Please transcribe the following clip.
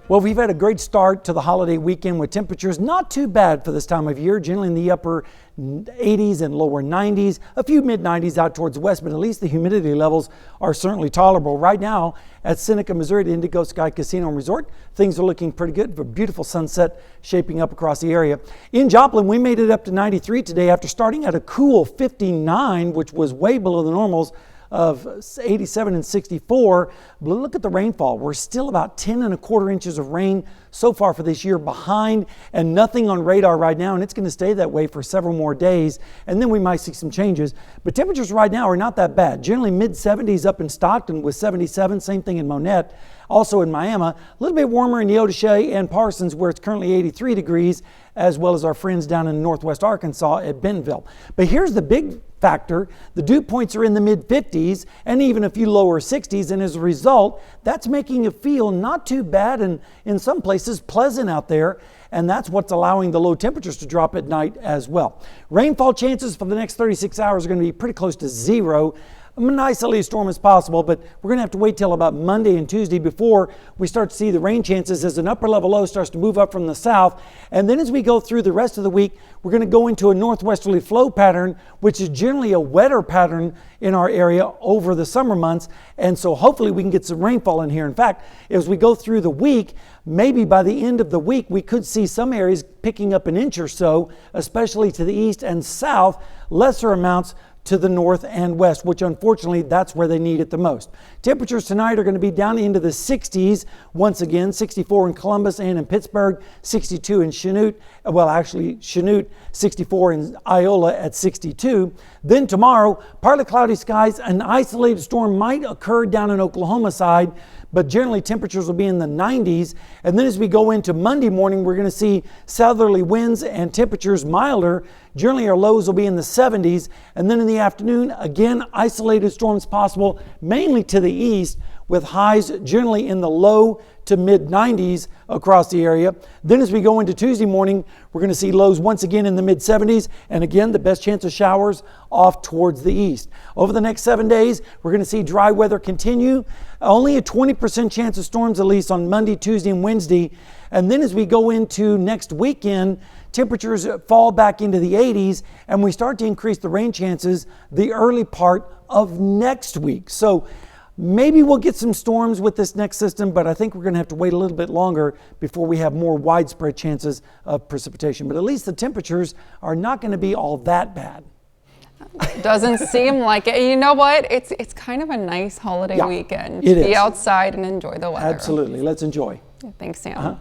Well, we've had a great start to the holiday weekend with temperatures not too bad for this time of year, generally in the upper 80s and lower 90s, a few mid 90s out towards the west, but at least the humidity levels are certainly tolerable. Right now at Seneca, Missouri, at Indigo Sky Casino and Resort, things are looking pretty good for a beautiful sunset shaping up across the area. In Joplin, we made it up to 93 today after starting at a cool 59, which was way below the normals of 87 and 64. But look at the rainfall. We're still about 10¼ inches of rain so far for this year behind, and nothing on radar right now, and it's going to stay that way for several more days, and then we might see some changes. But temperatures right now are not that bad. Generally mid 70s up in Stockton with 77, same thing in Monette. Also in Miami, a little bit warmer in Neodesha and Parsons, where it's currently 83 degrees, as well as our friends down in northwest Arkansas at Bentonville. But here's the big factor. The dew points are in the mid 50s and even a few lower 60s, and as a result, that's making it feel not too bad and in some places pleasant out there, and that's what's allowing the low temperatures to drop at night as well. Rainfall chances for the next 36 hours are going to be pretty close to zero. An isolated storm is possible, but we're going to have to wait till about Monday and Tuesday before we start to see the rain chances as an upper level low starts to move up from the south. And then as we go through the rest of the week, we're going to go into a northwesterly flow pattern, which is generally a wetter pattern in our area over the summer months. And so hopefully we can get some rainfall in here. In fact, as we go through the week, maybe by the end of the week, we could see some areas picking up an inch or so, especially to the east and south, lesser amounts to the north and west, which unfortunately that's where they need it the most. Temperatures tonight are going to be down into the 60s once again, 64 in Columbus and in Pittsburgh, 62 in Chanute, well actually Chanute, 64 in Iola at 62. Then tomorrow, partly cloudy skies, an isolated storm might occur down in Oklahoma side, but generally temperatures will be in the 90s. And then as we go into Monday morning, we're going to see southerly winds and temperatures milder. Generally our lows will be in the 70s. And then in the afternoon, again, isolated storms possible, mainly to the east, with highs generally in the low to mid 90s across the area. Then as we go into Tuesday morning, we're going to see lows once again in the mid 70s, and again the best chance of showers off towards the east. Over the next 7 days, we're going to see dry weather continue. Only a 20% chance of storms at least on Monday, Tuesday, and Wednesday. And then as we go into next weekend, temperatures fall back into the 80s, and we start to increase the rain chances the early part of next week. So maybe we'll get some storms with this next system, but I think we're going to have to wait a little bit longer before we have more widespread chances of precipitation. But at least the temperatures are not going to be all that bad. Doesn't seem like it. You know what? It's kind of a nice holiday weekend to be outside and enjoy the weather. Absolutely. Let's enjoy. Thanks, Sam.